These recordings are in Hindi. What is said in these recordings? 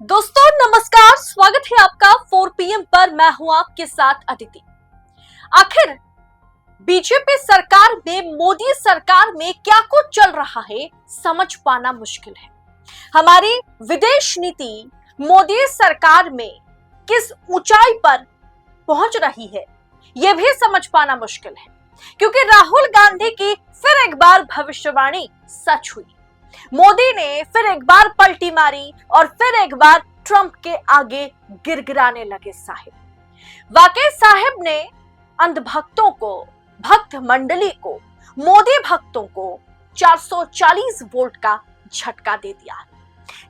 दोस्तों नमस्कार, स्वागत है आपका 4 PM पर। मैं हूं आपके साथ अदिति। आखिर बीजेपी सरकार में, मोदी सरकार में क्या कुछ चल रहा है समझ पाना मुश्किल है। हमारी विदेश नीति मोदी सरकार में किस ऊंचाई पर पहुंच रही है यह भी समझ पाना मुश्किल है, क्योंकि राहुल गांधी की फिर एक बार भविष्यवाणी सच हुई। मोदी ने फिर एक बार पलटी मारी और फिर एक बार ट्रंप के आगे गिड़गिड़ाने लगे साहिब। वाकई साहिब ने अंधभक्तों को, भक्त मंडली को, मोदी भक्तों को 440 वोल्ट का झटका दे दिया।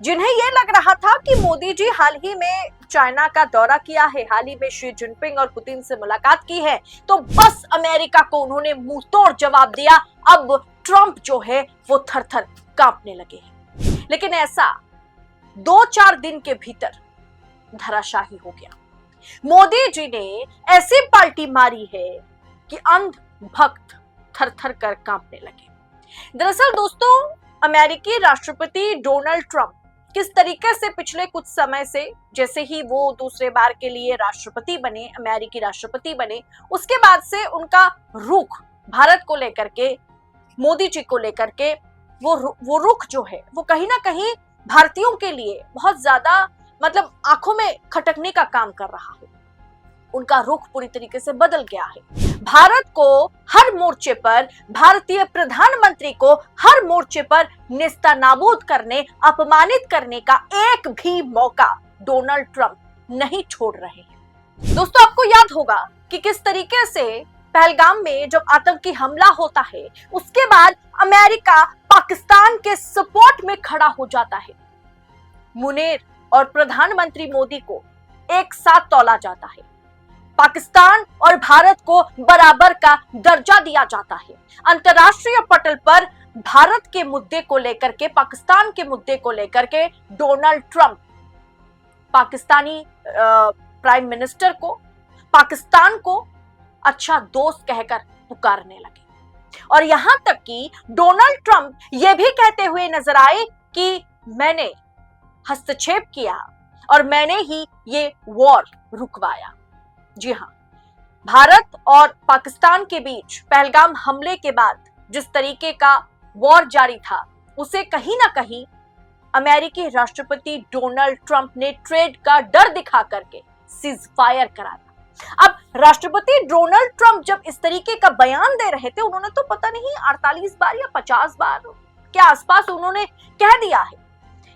जिन्हें यह लग रहा था कि मोदी जी हाल ही में चाइना का दौरा किया है, हाल ही में शी जिनपिंग और पुतिन से मुलाकात की है, तो बस अमेरिका को उन्होंने मुंह तोड़ जवाब दिया। अब ट्रंप जो है वो थर-थर कांपने लगे हैं। लेकिन ऐसा 2-4 दिन के भीतर धराशाही हो गया। मोदी जी ने ऐसी पाल्टी मारी है कि अंध भक्त थर-थर कर कांपने लगे। दरअसल दोस्तों, अमेरिकी राष्ट्रपति डोनाल्ड ट्रंप किस तरीके से पिछले कुछ समय से, जैसे ही वो दूसरे बार के लिए राष्ट्रपति बने, अमेरिकी राष्ट्रपति बने, उसके बाद से उनका रुख भारत को लेकर के, मोदी जी को लेकर के, वो रुख जो है वो कहीं ना कहीं भारतीयों के लिए बहुत ज्यादा आंखों में खटकने का काम कर रहा है। उनका रुख पूरी तरीके से बदल गया है। भारत को हर मोर्चे पर, भारतीय प्रधानमंत्री को हर मोर्चे पर नेस्तनाबूद करने, अपमानित करने का एक भी मौका डोनाल्ड ट्रंप नहीं छोड़ रहे हैं। दोस्तों, आपको याद होगा कि किस तरीके से पहलगाम में जब आतंकी हमला होता है, उसके बाद अमेरिका पाकिस्तान के सपोर्ट में खड़ा हो जाता है। मुनीर और प्रधानमंत्री मोदी को एक साथ तौला जाता है। पाकिस्तान और भारत को बराबर का दर्जा दिया जाता है। अंतर्राष्ट्रीय पटल पर भारत के मुद्दे को लेकर के, पाकिस्तान के मुद्दे को लेकर के Donald Trump Pakistani prime minister को, पाकिस्तान को अच्छा दोस्त कहकर पुकारने लगे। और यहां तक कि डोनाल्ड ट्रंप यह भी कहते हुए नजर आए कि मैंने हस्तक्षेप किया और मैंने ही ये वॉर रुकवाया। जी हां, भारत और पाकिस्तान के बीच पहलगाम हमले के बाद जिस तरीके का वॉर जारी था, उसे कहीं ना कहीं अमेरिकी राष्ट्रपति डोनाल्ड ट्रंप ने ट्रेड का डर दिखा करके सीज फायर कराया। अब राष्ट्रपति डोनाल्ड ट्रंप जब इस तरीके का बयान दे रहे थे, उन्होंने तो पता नहीं 48 बार या 50 बार के आसपास उन्होंने कह दिया है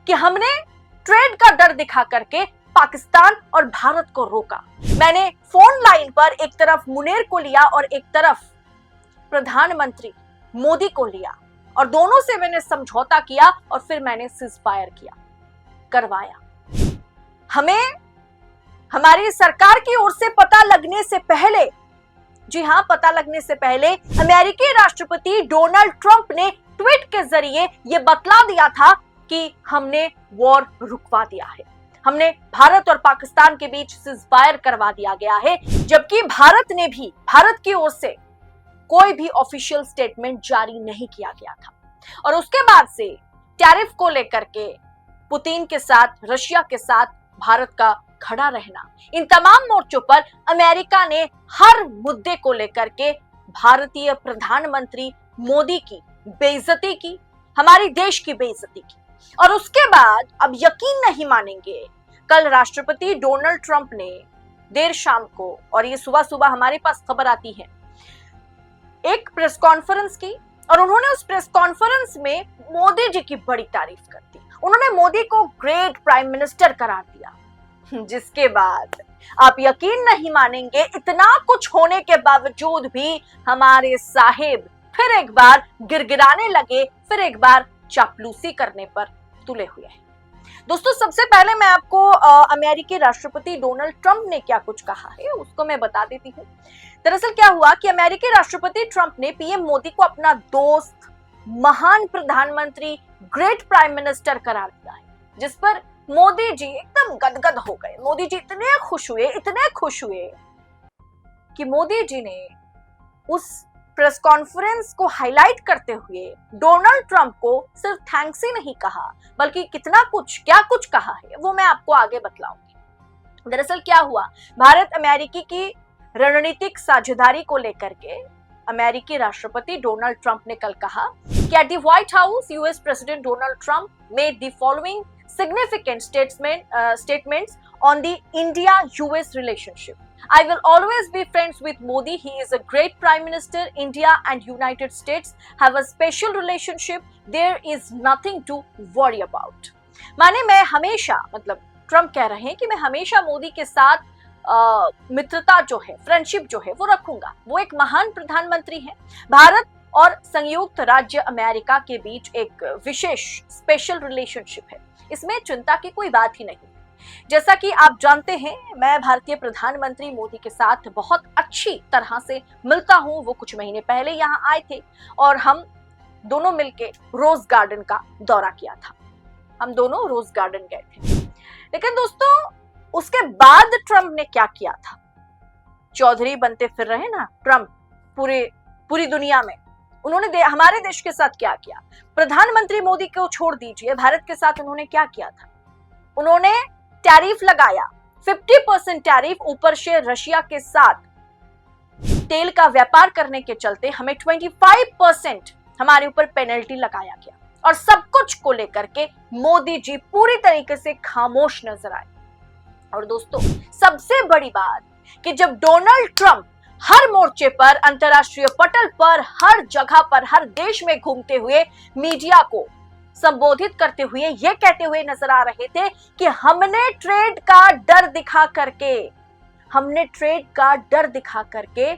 कि हमने ट्रेड का डर दिखा करके पाकिस्तान और भारत को रोका। मैंने फोन लाइन पर एक तरफ मुनीर को लिया और एक तरफ प्रधानमंत्री मोदी को लिया और दोनों से मैंने समझौता किया और फिर मैंने सीज फायर करवाया। हमें हमारी सरकार की ओर से पता लगने से पहले, जी हां, पता लगने से पहले अमेरिकी राष्ट्रपति डोनाल्ड ट्रंप ने ट्वीट के जरिए यह बतला दिया था कि हमने वॉर रुकवा दिया है, हमने भारत और पाकिस्तान के बीच सीज फायर करवा दिया गया है। जबकि भारत ने भी, भारत की ओर से कोई भी ऑफिशियल स्टेटमेंट जारी नहीं किया गया था। और उसके बाद से टैरिफ को लेकर के पुतिन के साथ, रशिया के साथ भारत का खड़ा रहना, इन तमाम मोर्चों पर अमेरिका ने हर मुद्दे को लेकर के भारतीय प्रधानमंत्री मोदी की बेइज्जती की, हमारी देश की बेइज्जती की। और उसके बाद अब यकीन नहीं मानेंगे, कल राष्ट्रपति डोनाल्ड ट्रंप ने देर शाम को, और ये सुबह सुबह हमारे पास खबर आती है, एक प्रेस कॉन्फ्रेंस की और उन्होंने उस प्रेस कॉन्फ्रेंस में मोदी जी की बड़ी तारीफ कर दी। उन्होंने मोदी को ग्रेट प्राइम मिनिस्टर करार दिया। जिसके बाद आप यकीन नहीं मानेंगे, इतना कुछ होने के बावजूद भी हमारे साहिब फिर एक बार गिड़गिड़ाने लगे, फिर एक बार चापलूसी करने पर तुले हुए हैं। दोस्तों, सबसे पहले मैं आपको अमेरिकी राष्ट्रपति डोनाल्ड ट्रंप ने क्या कुछ कहा है उसको मैं बता देती हूँ। दरअसल क्या हुआ कि अमेरिकी राष्ट्रपति ट्रंप ने पीएम मोदी को अपना दोस्त, महान प्रधानमंत्री, ग्रेट प्राइम मिनिस्टर करार दिया है, जिस पर मोदी जी एकदम गदगद हो गए। मोदी जी इतने खुश हुए कि मोदी जी ने उस प्रेस कॉन्फ्रेंस को हाईलाइट करते हुए डोनाल्ड ट्रंप को सिर्फ थैंक्स ही नहीं कहा, बल्कि कितना कुछ क्या कुछ कहा है वो मैं आपको आगे बतलाऊंगी। दरअसल क्या हुआ, भारत अमेरिकी की रणनीतिक साझेदारी को लेकर के अमेरिकी राष्ट्रपति डोनाल्ड ट्रंप ने कल कहा कि at the white house US president Donald Trump made the following significant statements on the India-US relationship. I will always be friends with Modi. He is a great prime minister. India and United States have a special relationship. There is nothing to worry about. माने मैं हमेशा, मतलब ट्रंप कह रहे हैं कि मैं हमेशा मोदी के साथ मित्रता जो है, फ्रेंडशिप जो है वो रखूंगा। वो एक महान प्रधानमंत्री हैं। भारत और संयुक्त राज्य अमेरिका के बीच एक विशेष स्पेशल रिलेशनशिप है, इसमें चिंता की कोई बात ही नहीं। जैसा कि आप जानते हैं, मैं भारतीय प्रधानमंत्री मोदी के साथ बहुत अच्छी तरह से मिलता हूं। वो कुछ महीने पहले यहां आए थे और हम दोनों मिलके रोज गार्डन का दौरा किया था। हम दोनों रोज गार्डन गए थे। लेकिन दोस्तों, उसके बाद ट्रंप ने क्या किया था? चौधरी बनते फिर रहे ना ट्रंप पूरी दुनिया में। उन्होंने हमारे देश के साथ क्या किया? प्रधानमंत्री मोदी को छोड़ दीजिए, भारत के साथ उन्होंने क्या किया था? उन्होंने टैरिफ लगाया, 50% टैरिफ, ऊपर से रशिया के साथ तेल का व्यापार करने के चलते हमें 25% हमारे ऊपर पेनल्टी लगाया गया। और सब कुछ को लेकर के मोदी जी पूरी तरीके से खामोश नजर आए। और दोस्तों, सबसे बड़ी बात कि जब डोनाल्ड ट्रंप हर मोर्चे पर, अंतर्राष्ट्रीय पटल पर, हर जगह पर, हर देश में घूमते हुए मीडिया को संबोधित करते हुए ये कहते हुए नजर आ रहे थे कि हमने ट्रेड का डर दिखा करके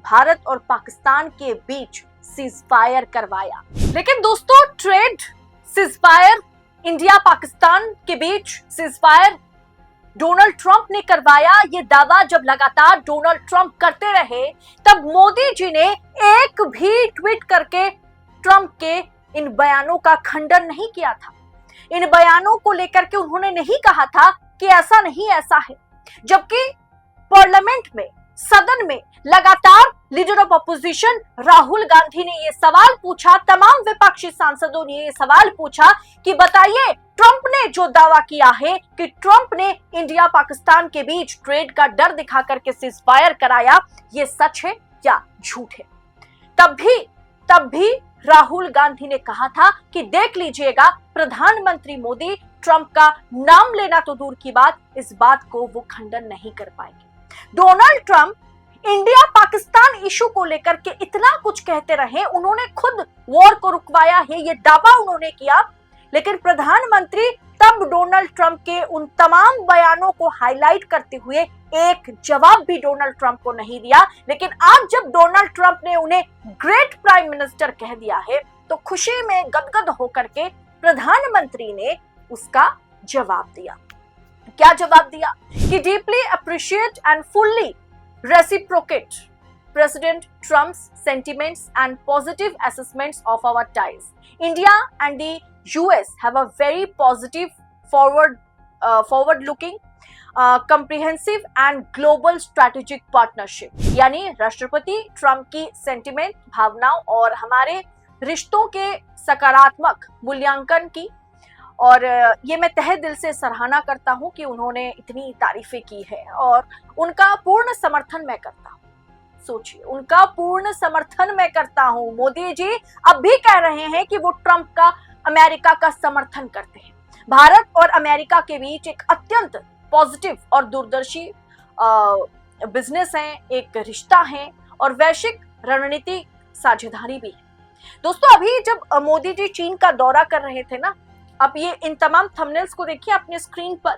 भारत और पाकिस्तान के बीच सीजफायर करवाया। लेकिन दोस्तों, ट्रेड सीजफायर, इंडिया पाकिस्तान के बीच सीजफायर डोनाल्ड ट्रंप ने करवाया, ये दावा जब लगातार डोनाल्ड ट्रंप करते रहे, तब मोदी जी ने एक भी ट्वीट करके ट्रंप के इन बयानों का खंडन नहीं किया था। इन बयानों को लेकर के उन्होंने नहीं कहा था कि ऐसा नहीं ऐसा है। जबकि पार्लियामेंट में, सदन में लगातार leader of opposition Rahul Gandhi ने यह सवाल पूछा, तमाम विपक्षी सांसदों ने यह सवाल पूछा कि बताइए, ट्रंप ने जो दावा किया है कि ट्रंप ने इंडिया पाकिस्तान के बीच ट्रेड का डर दिखा करके सीजफायर कराया, ये सच है या झूठ है? तब भी राहुल गांधी ने कहा था कि देख लीजिएगा, प्रधानमंत्री मोदी ट्रंप का नाम लेना तो दूर की बात, इस बात को वो खंडन नहीं कर पाएंगे। Donald Trump India Pakistan issue को लेकर के इतना कुछ कहते रहे, उन्होंने खुद वॉर को रुकवाया है, ये दावा उन्होंने किया। लेकिन प्रधानमंत्री तब डोनाल्ड ट्रंप के उन तमाम बयानों को हाईलाइट करते हुए एक जवाब भी डोनाल्ड ट्रंप को नहीं दिया। लेकिन आज जब डोनाल्ड ट्रंप ने उन्हें ग्रेट प्राइम मिनिस्टर कह दिया है, तो खुशी में गदगद होकर के प्रधानमंत्री ने उसका जवाब दिया। क्या जवाब दिया? कि deeply appreciate and fully reciprocate President Trump's sentiments and positive assessments of our ties. India and the US have a very positive, forward-looking, comprehensive and global strategic partnership. यानी राष्ट्रपति ट्रंप की सेंटिमेंट, भावनाओं और हमारे रिश्तों के सकारात्मक मूल्यांकन की, और ये मैं तहे दिल से सराहना करता हूं कि उन्होंने इतनी तारीफें की है और उनका पूर्ण समर्थन मैं करता हूं। सोचिए, उनका पूर्ण समर्थन मैं करता हूं। मोदी जी अब भी कह रहे हैं कि वो ट्रंप का, अमेरिका का समर्थन करते हैं। भारत और अमेरिका के बीच एक अत्यंत पॉजिटिव और दूरदर्शी बिजनेस है, एक रिश्ता है और वैश्विक रणनीति साझेदारी भी है। दोस्तों, अभी जब मोदी जी चीन का दौरा कर रहे थे ना, अब ये इन तमाम थंबनेल्स को देखिए अपने स्क्रीन पर।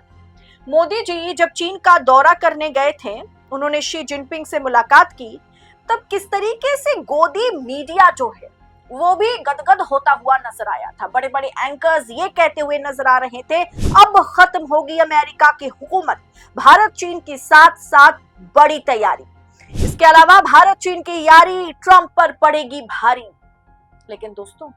मोदी जी जब चीन का दौरा करने गए थे, उन्होंने शी जिनपिंग से मुलाकात की, तब किस तरीके से गोदी मीडिया जो है वो भी गदगद होता हुआ नजर आया था। बड़े बड़े एंकर्स ये कहते हुए नजर आ रहे थे, अब खत्म होगी अमेरिका की हुकूमत, भारत चीन की साथ साथ बड़ी तैयारी। इसके अलावा भारत चीन की यारी ट्रंप पर पड़ेगी भारी। लेकिन दोस्तों,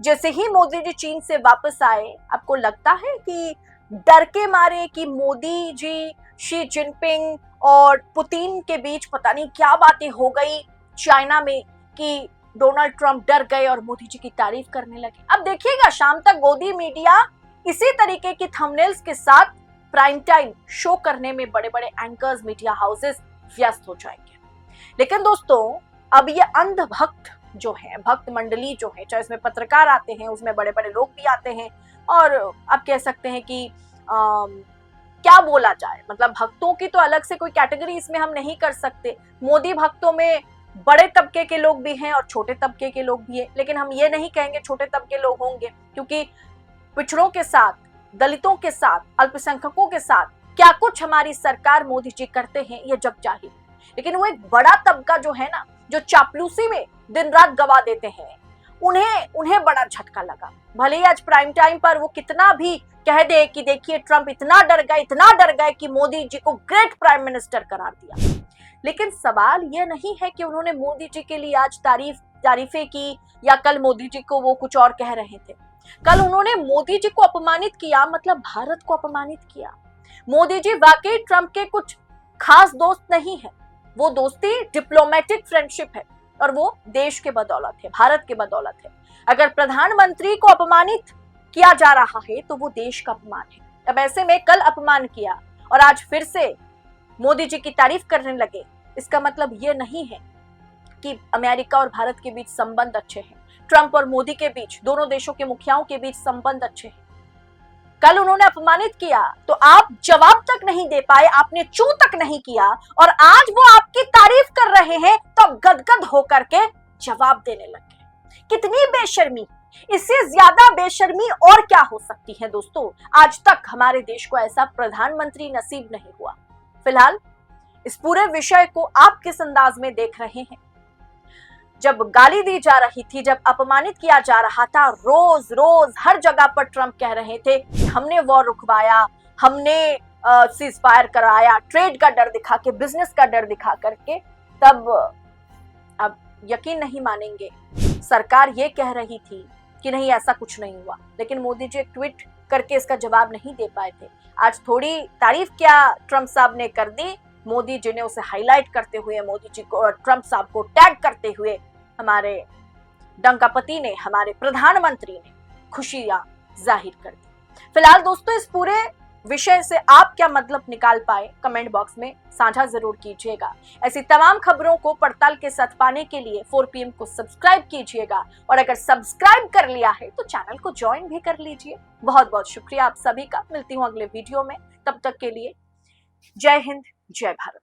जैसे ही मोदी जी चीन से वापस आए, आपको लगता है कि डर के मारे कि मोदी जी, शी जिनपिंग और पुतिन के बीच पता नहीं क्या बातें हो गई, चाइना में कि डोनाल्ड ट्रंप डर गए और मोदी जी की तारीफ करने लगे। अब देखिएगा शाम तक गोदी मीडिया इसी तरीके की थंबनेल्स के साथ प्राइम टाइम शो करने में बड़े बड़े एंकर्स, मीडिया हाउसेस व्यस्त हो जाएंगे। लेकिन दोस्तों, अब ये अंधभक्त जो है, भक्त मंडली जो है, चाहे उसमें पत्रकार आते हैं, उसमें बड़े बड़े लोग भी आते हैं, और आप कह सकते हैं कि क्या बोला जाए, मतलब भक्तों की तो अलग से कोई कैटेगरी इसमें हम नहीं कर सकते। मोदी भक्तों में बड़े तबके के लोग भी हैं और छोटे तबके के लोग भी हैं, लेकिन हम ये नहीं कहेंगे छोटे तबके लोग होंगे, क्योंकि पिछड़ों के साथ, दलितों के साथ, अल्पसंख्यकों के साथ क्या कुछ हमारी सरकार मोदी जी करते हैं ये जग जाहिर। लेकिन वो एक बड़ा तबका जो है ना, जो चापलूसी में दिन रात गवा देते हैं, उन्हें बड़ा झटका लगा। भले ही आज प्राइम टाइम पर वो कितना भी कह दे कि देखिए ट्रंप इतना डर गए कि मोदी जी को ग्रेट प्राइम मिनिस्टर करार दिया, लेकिन सवाल ये नहीं है कि उन्होंने मोदी जी के लिए आज तारीफें की, या कल मोदी जी को वो कुछ और कह रहे थे। कल उन्होंने मोदी जी को अपमानित किया, मतलब भारत को अपमानित किया। मोदी जी वाकई ट्रंप के कुछ खास दोस्त नहीं है, वो दोस्ती डिप्लोमेटिक फ्रेंडशिप है, और वो देश के बदौलत है, भारत के बदौलत है। अगर प्रधानमंत्री को अपमानित किया जा रहा है तो वो देश का अपमान है। अब ऐसे में कल अपमान किया और आज फिर से मोदी जी की तारीफ करने लगे, इसका मतलब ये नहीं है कि अमेरिका और भारत के बीच संबंध अच्छे हैं, ट्रंप और मोदी के बीच, दोनों देशों के मुखियाओं के बीच संबंध अच्छे हैं। कल उन्होंने अपमानित किया तो आप जवाब तक नहीं दे पाए, आपने चू तक नहीं किया, और आज वो आपकी तारीफ कर रहे हैं तो गदगद होकर के जवाब देने लगे। कितनी बेशर्मी, इससे ज्यादा बेशर्मी और क्या हो सकती है दोस्तों। आज तक हमारे देश को ऐसा प्रधानमंत्री नसीब नहीं हुआ। फिलहाल इस पूरे विषय को आप किस अंदाज में देख रहे हैं? जब गाली दी जा रही थी, जब अपमानित किया जा रहा था, रोज रोज हर जगह पर ट्रंप कह रहे थे हमने वॉर रुकवाया, हमने सीज फायर कराया, ट्रेड का डर दिखा के, बिजनेस का डर दिखा करके, तब अब यकीन नहीं मानेंगे, सरकार ये कह रही थी कि नहीं ऐसा कुछ नहीं हुआ, लेकिन मोदी जी एक ट्वीट करके इसका जवाब नहीं दे पाए थे। आज थोड़ी तारीफ क्या ट्रंप साहब ने कर दी, मोदी जी ने उसे हाईलाइट करते हुए, मोदी जी को और ट्रंप साहब को टैग करते हुए हमारे डंकापति ने, हमारे प्रधानमंत्री ने खुशियां जाहिर कर दी। फिलहाल दोस्तों, इस पूरे विषय से आप क्या मतलब निकाल पाए, कमेंट बॉक्स में साझा जरूर कीजिएगा। ऐसी तमाम खबरों को पड़ताल के साथ पाने के लिए 4 PM को सब्सक्राइब कीजिएगा, और अगर सब्सक्राइब कर लिया है तो चैनल को ज्वाइन भी कर लीजिए। बहुत बहुत शुक्रिया आप सभी का। मिलती हूँ अगले वीडियो में, तब तक के लिए जय हिंद, जय भारत।